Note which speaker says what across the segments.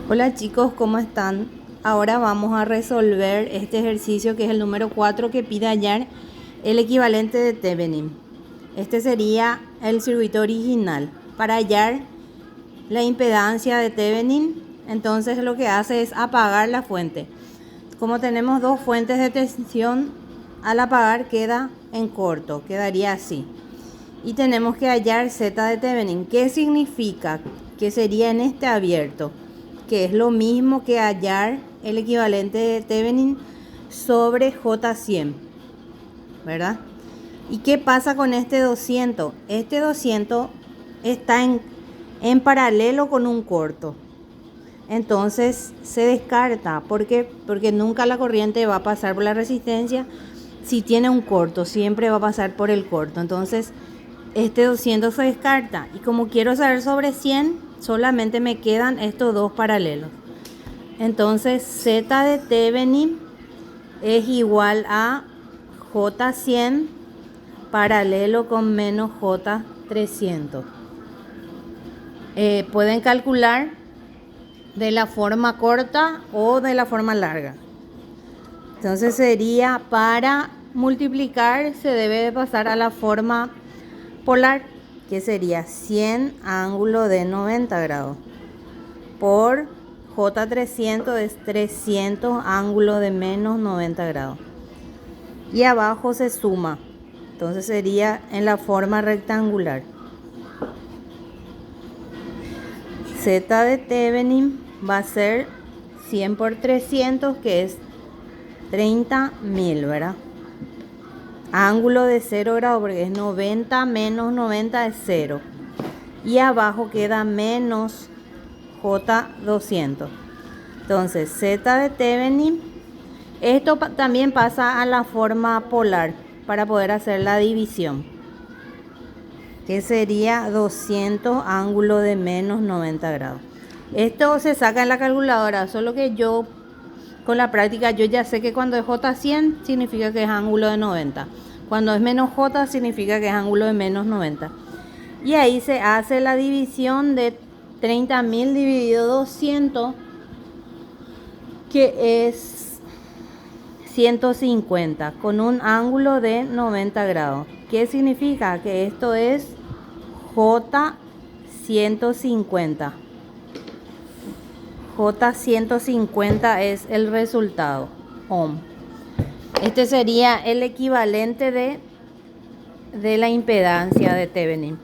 Speaker 1: Hola chicos, ¿cómo están? Ahora vamos a resolver este ejercicio que es el número 4 que pide hallar el equivalente de Thevenin. Este sería el circuito original. Para hallar la impedancia de Thevenin, entonces lo que hace es apagar la fuente. Como tenemos dos fuentes de tensión, al apagar queda en corto, quedaría así. Y tenemos que hallar Z de Thevenin. ¿Qué significa? Que sería en este abierto, que es lo mismo que hallar el equivalente de Thevenin sobre J100, ¿verdad? ¿Y qué pasa con este 200? Este 200 está en paralelo con un corto. Entonces se descarta. ¿Por qué? Porque nunca la corriente va a pasar por la resistencia. Si tiene un corto, siempre va a pasar por el corto. Entonces este 200 se descarta. Y como quiero saber sobre 100, solamente me quedan estos dos paralelos. Entonces Z de Thevenin es igual a J100 paralelo con menos J300. Pueden calcular de la forma corta o de la forma larga. Entonces sería, para multiplicar se debe de pasar a la forma polar, que sería 100 ángulo de 90 grados por J300 es 300 ángulo de menos 90 grados. Y abajo se suma. Entonces sería en la forma rectangular. Z de Thevenin va a ser 100 por 300, que es 30.000, ¿verdad? Ángulo de 0 grados, porque es 90 menos 90 es 0. Y abajo queda menos J200. Entonces Z de Thevenin, esto también pasa a la forma polar para poder hacer la división, que sería 200 ángulo de menos 90 grados. Esto se saca en la calculadora, solo que yo con la práctica yo ya sé que cuando es J100 significa que es ángulo de 90. Cuando es menos J significa que es ángulo de menos 90. Y ahí se hace la división de 30.000 dividido 200, que es 150, con un ángulo de 90 grados. ¿Qué significa? Que esto es J150. J150 es el resultado, ohm. Este sería el equivalente de la impedancia de Thevenin.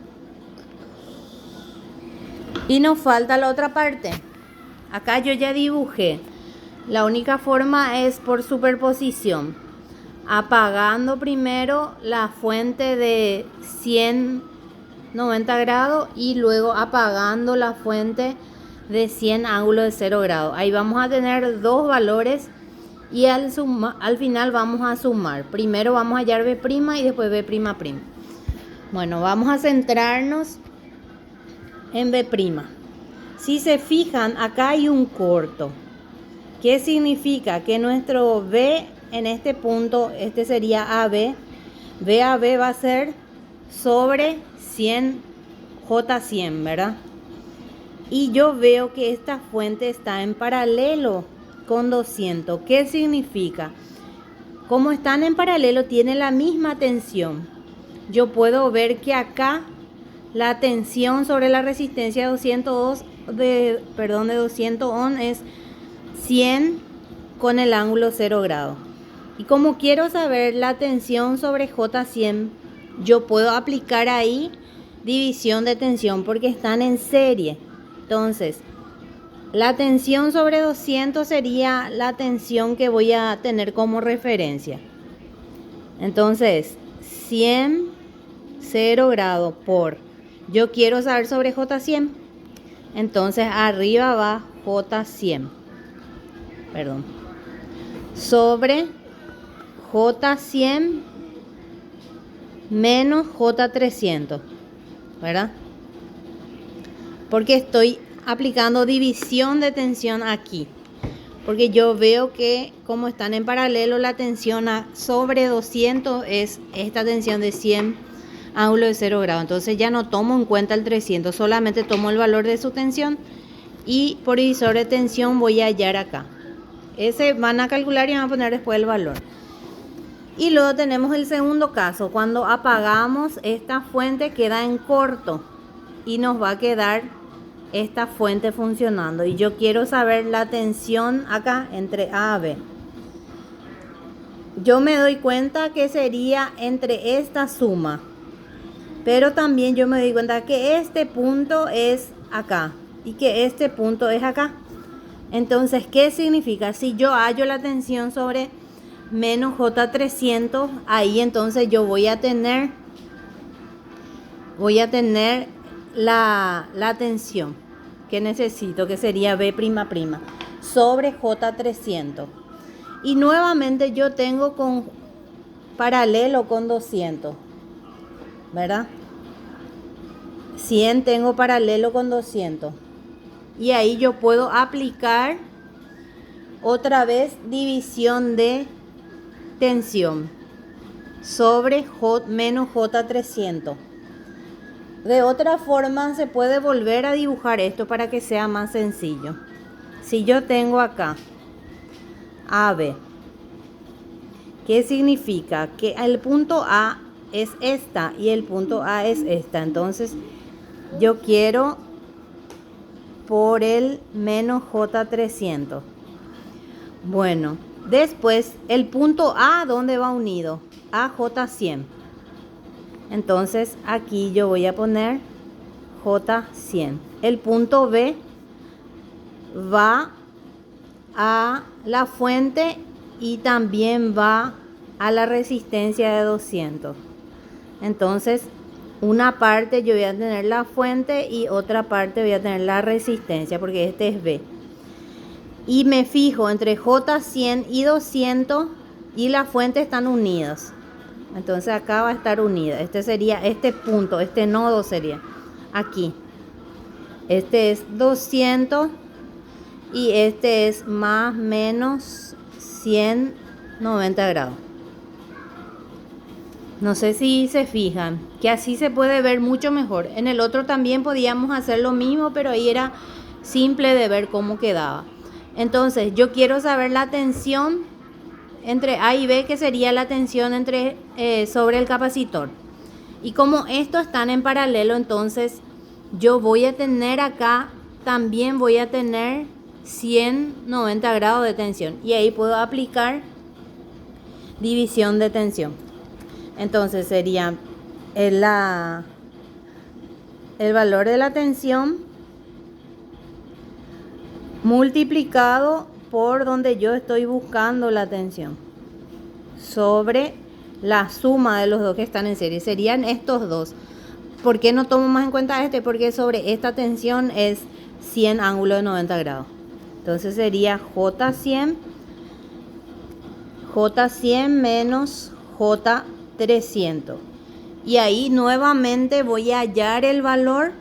Speaker 1: Y nos falta la otra parte. Acá yo ya dibujé. La única forma es por superposición. Apagando primero la fuente de 190 grados y luego apagando la fuente de 100 ángulo de 0 grados. Ahí vamos a tener dos valores y al final vamos a sumar. Primero vamos a hallar B' y después B''. Bueno, vamos a centrarnos en B'. Si se fijan, acá hay un corto. ¿Qué significa? Que nuestro B en este punto, este sería AB. BAB va a ser sobre 100 J100, ¿verdad? Y yo veo que esta fuente está en paralelo con 200. ¿Qué significa? Como están en paralelo, tiene la misma tensión. Yo puedo ver que acá la tensión sobre la resistencia de 200 ohm es 100 con el ángulo 0 grados. Y como quiero saber la tensión sobre J100, yo puedo aplicar ahí división de tensión porque están en serie. Entonces, la tensión sobre 200 sería la tensión que voy a tener como referencia. Entonces, 100, 0 grados por, yo quiero saber sobre J100. Entonces, arriba va J100. Sobre J100 menos J300, ¿verdad? Porque estoy aplicando división de tensión aquí. Porque yo veo que como están en paralelo, la tensión sobre 200 es esta tensión de 100 ángulo de 0 grados. Entonces ya no tomo en cuenta el 300, solamente tomo el valor de su tensión y por divisor de tensión voy a hallar acá. Ese van a calcular y van a poner después el valor. Y luego tenemos el segundo caso, cuando apagamos esta fuente queda en corto y nos va a quedar esta fuente funcionando. Y yo quiero saber la tensión acá entre A y B. Yo me doy cuenta que sería entre esta suma, pero también yo me doy cuenta que este punto es acá y que este punto es acá. Entonces, ¿qué significa? Si yo hallo la tensión sobre menos J300, ahí entonces yo voy a tener la tensión que necesito, que sería B'' sobre J300. Y nuevamente yo tengo con paralelo con 200, ¿verdad? 100 tengo paralelo con 200. Y ahí yo puedo aplicar otra vez división de tensión sobre menos J300. De otra forma se puede volver a dibujar esto para que sea más sencillo. Si yo tengo acá AB, ¿qué significa? Que el punto A es esta y el punto A es esta. Entonces yo quiero por el menos J300. Bueno, después el punto A, ¿dónde va unido? A J100. Entonces aquí yo voy a poner J100. El punto B va a la fuente y también va a la resistencia de 200. Entonces una parte yo voy a tener la fuente y otra parte voy a tener la resistencia, porque este es B. Y me fijo entre J100 y 200 y la fuente están unidas. Entonces acá va a estar unida. Este sería este punto, este nodo sería aquí. Este es 200 y este es más menos 190 grados. No sé si se fijan que así se puede ver mucho mejor. En el otro también podíamos hacer lo mismo, pero ahí era simple de ver cómo quedaba. Entonces yo quiero saber la tensión entre A y B, que sería la tensión sobre el capacitor. Y como estos están en paralelo, entonces yo voy a tener acá, también voy a tener 190 grados de tensión. Y ahí puedo aplicar división de tensión. Entonces sería el valor de la tensión multiplicado por donde yo estoy buscando la tensión sobre la suma de los dos que están en serie. Serían estos dos. ¿Por qué no tomo más en cuenta este? Porque sobre esta tensión es 100 ángulo de 90 grados. Entonces sería J100 menos J300. Y ahí nuevamente voy a hallar el valor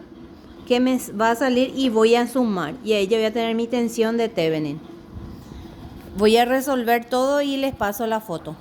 Speaker 1: que me va a salir y voy a sumar. Y ahí yo voy a tener mi tensión de Thevenin. Voy a resolver todo y les paso la foto.